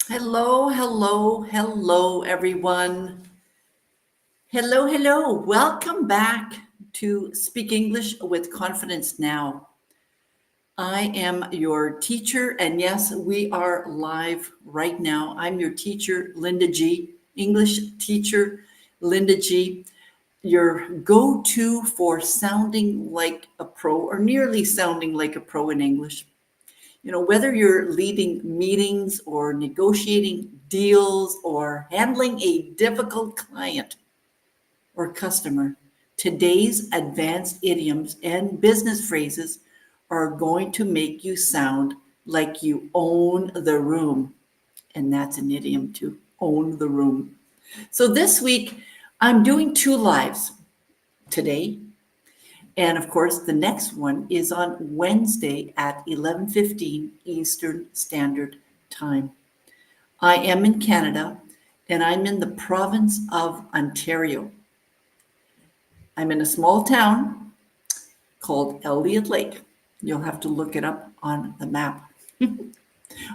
Hello, hello, hello, everyone. Hello, hello. Welcome back to Speak English with Confidence Now. I am your teacher, and yes, we are live right now. I'm your teacher, Linda G., English teacher, Linda G., your go to for sounding like a pro or nearly sounding like a pro in English. Whether you're leading meetings or negotiating deals or handling a difficult client or customer, today's advanced idioms and business phrases are going to make you sound like you own the room. And that's an idiom to own the room. So this week, I'm doing two lives today. And of course, the next one is on Wednesday at 11:15 Eastern Standard Time. I am in Canada and I'm in the province of Ontario. I'm in a small town called Elliott Lake. You'll have to look it up on the map.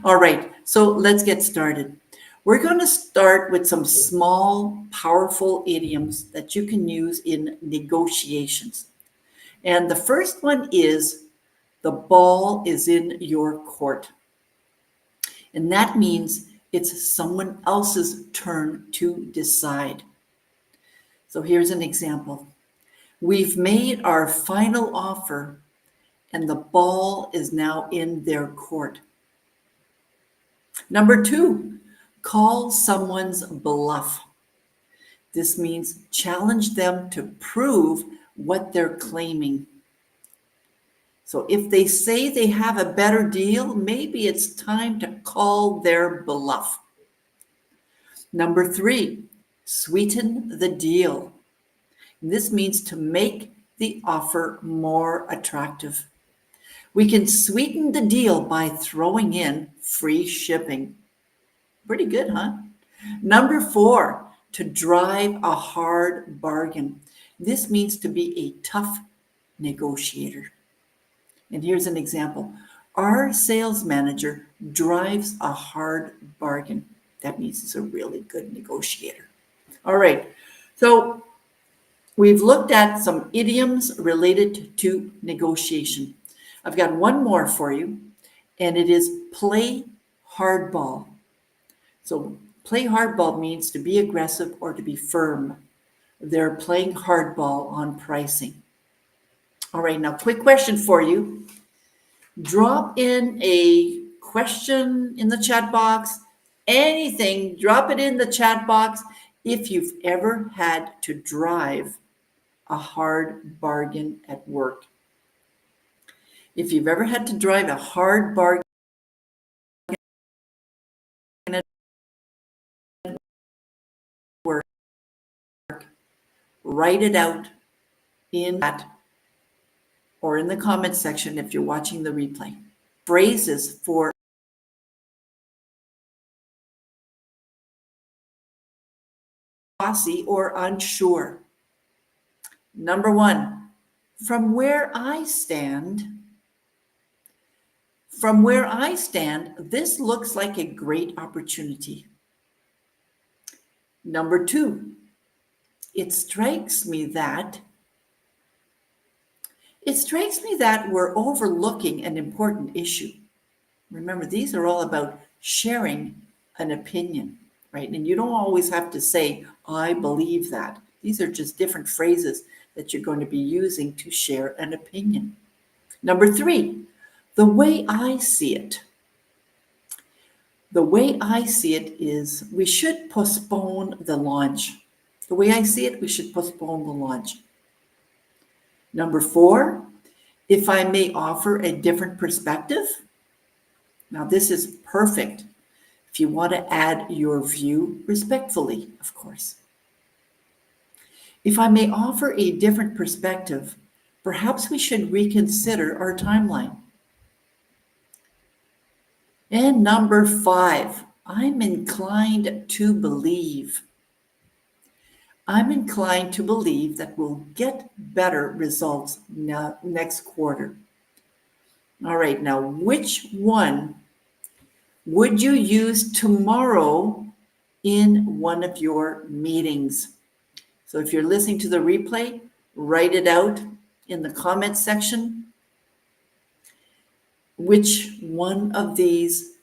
All right, so let's get started. We're going to start with some small, powerful idioms that you can use in negotiations. And the first one is the ball is in your court. And that means it's someone else's turn to decide. So here's an example. We've made our final offer and the ball is now in their court. Number two, call someone's bluff. This means challenge them to prove what they're claiming. So if they say they have a better deal, maybe it's time to call their bluff. Number three, sweeten the deal. This means to make the offer more attractive. We can sweeten the deal by throwing in free shipping. Pretty good, huh? Number four, to drive a hard bargain. This means to be a tough negotiator. And here's an example. Our sales manager drives a hard bargain. That means he's a really good negotiator. All right. So we've looked at some idioms related to negotiation. I've got one more for you, and it is play hardball. So play hardball means to be aggressive or to be firm. They're playing hardball on pricing. All right, now quick question for you. Drop in a question in the chat box, anything, drop it in the chat box if you've ever had to drive a hard bargain at work. If you've ever had to drive a hard bargain at work, write it out in that or in the comment section if you're watching the replay. Phrases for bossy or unsure. Number one, from where I stand, this looks like a great opportunity. Number two, it strikes me that we're overlooking an important issue. Remember, these are all about sharing an opinion, right? And you don't always have to say, I believe that. These are just different phrases that you're going to be using to share an opinion. Number three, the way I see it. The way I see it is we should postpone the launch. The way I see it, we should postpone the launch. Number four, if I may offer a different perspective. Now, this is perfect if you want to add your view respectfully, of course. If I may offer a different perspective, perhaps we should reconsider our timeline. And number five, I'm inclined to believe. I'm inclined to believe that we'll get better results next quarter. All right, now which one would you use tomorrow in one of your meetings? So if you're listening to the replay, write it out in the comments section. Which one of these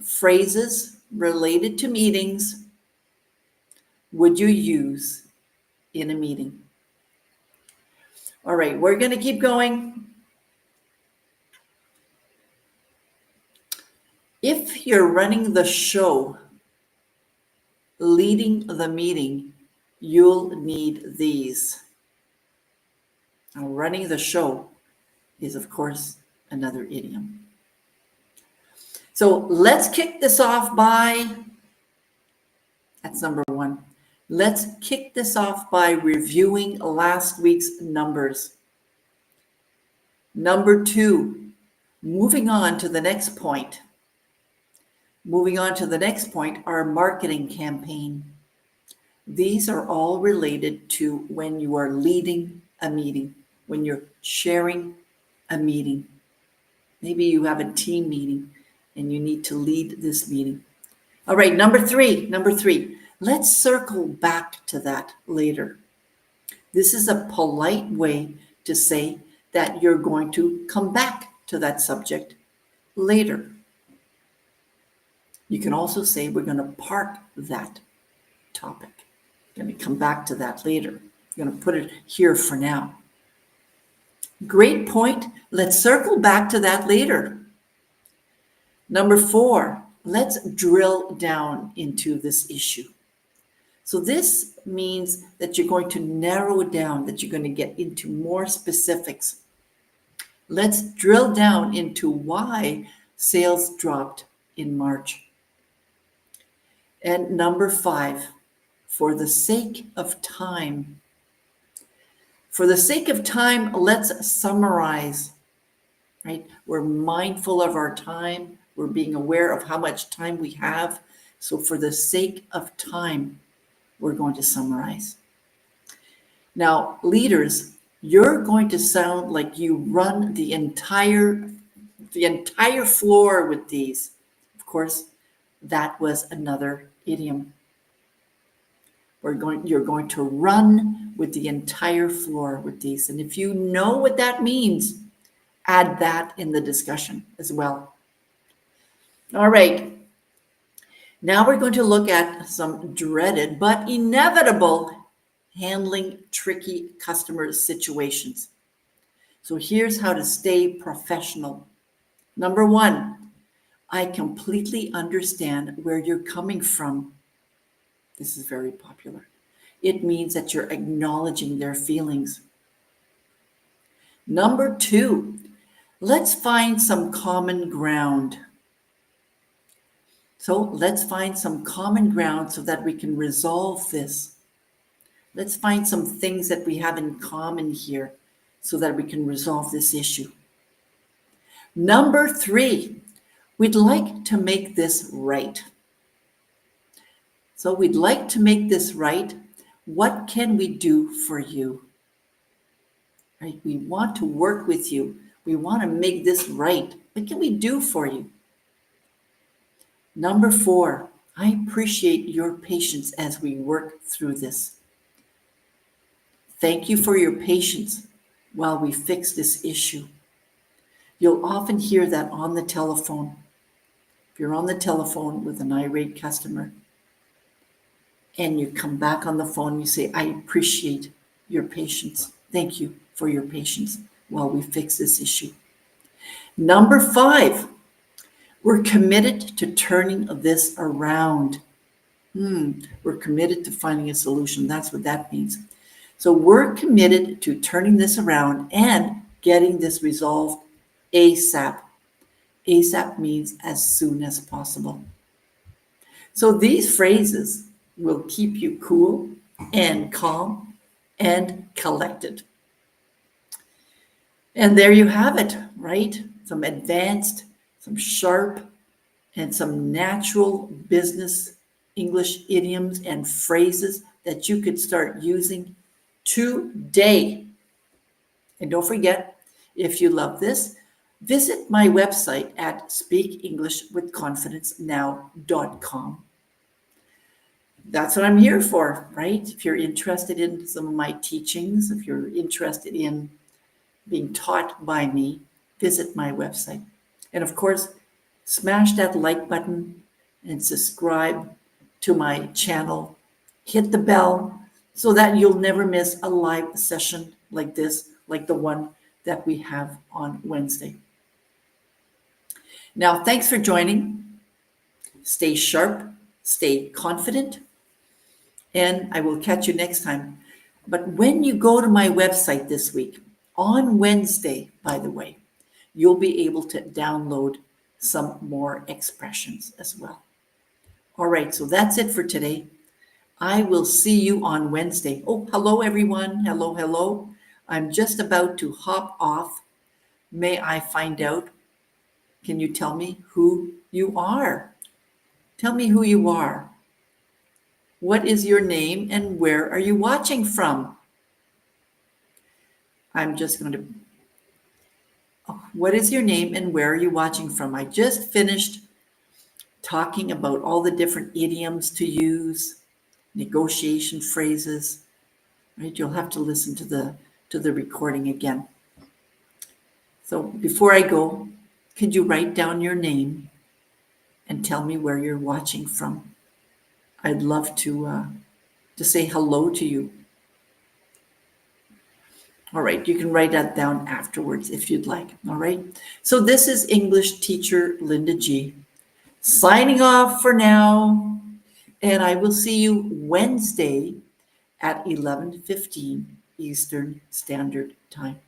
phrases related to meetings would you use in a meeting? All right, we're going to keep going. If you're running the show, leading the meeting, you'll need these. Now, running the show is, of course, another idiom. So let's kick this off by, that's number one. Let's kick this off by reviewing last week's numbers. Number two, moving on to the next point. Moving on to the next point, our marketing campaign. These are all related to when you are leading a meeting, when you're sharing a meeting. Maybe you have a team meeting and you need to lead this meeting. All right, number three. Let's circle back to that later. This is a polite way to say that you're going to come back to that subject later. You can also say we're going to park that topic. We're going to come back to that later. We're going to put it here for now. Great point. Let's circle back to that later. Number four, let's drill down into this issue. So this means that you're going to narrow it down, that you're going to get into more specifics. Let's drill down into why sales dropped in March. And number five, for the sake of time. For the sake of time, let's summarize, right? We're mindful of our time. We're being aware of how much time we have. So for the sake of time, we're going to summarize. Now, leaders, you're going to sound like you run the entire floor with these. Of course, that was another idiom. You're going to run with the entire floor with these. And if you know what that means, add that in the discussion as well. All right. Now we're going to look at some dreaded but inevitable handling tricky customer situations. So here's how to stay professional. Number one, I completely understand where you're coming from. This is very popular. It means that you're acknowledging their feelings. Number two, let's find some common ground. So let's find some common ground so that we can resolve this. Let's find some things that we have in common here so that we can resolve this issue. Number three, we'd like to make this right. So we'd like to make this right. What can we do for you? Right? We want to work with you. We want to make this right. What can we do for you? Number four, I appreciate your patience as we work through this. Thank you for your patience while we fix this issue. You'll often hear that on the telephone. If you're on the telephone with an irate customer and you come back on the phone, you say, I appreciate your patience. Thank you for your patience while we fix this issue. Number five, we're committed to turning this around. We're committed to finding a solution. That's what that means. So we're committed to turning this around and getting this resolved ASAP. ASAP means as soon as possible. So these phrases will keep you cool and calm and collected. And there you have it, right? Some advanced, some sharp, and some natural business English idioms and phrases that you could start using today. And don't forget, if you love this, Visit my website at speakenglishwithconfidencenow.com. That's what I'm here for, right? If you're interested in some of my teachings, if you're interested in being taught by me, visit my website. And of course, smash that like button and subscribe to my channel. Hit the bell so that you'll never miss a live session like this, like the one that we have on Wednesday. Now, thanks for joining. Stay sharp, stay confident, and I will catch you next time. But when you go to my website this week, on Wednesday, by the way, you'll be able to download some more expressions as well. All right, so that's it for today. I will see you on Wednesday. Oh, hello, everyone. Hello, hello. I'm just about to hop off. May I find out? Can you tell me who you are? Tell me who you are. What is your name and where are you watching from? I'm just going to. What is your name and where are you watching from? I just finished talking about all the different idioms to use, negotiation phrases, right? You'll have to listen to the recording again. So before I go, could you write down your name and tell me where you're watching from? I'd love to say hello to you. All right, you can write that down afterwards if you'd like. All right. So this is English teacher Linda G. Signing off for now, and I will see you Wednesday at 11:15 Eastern Standard Time.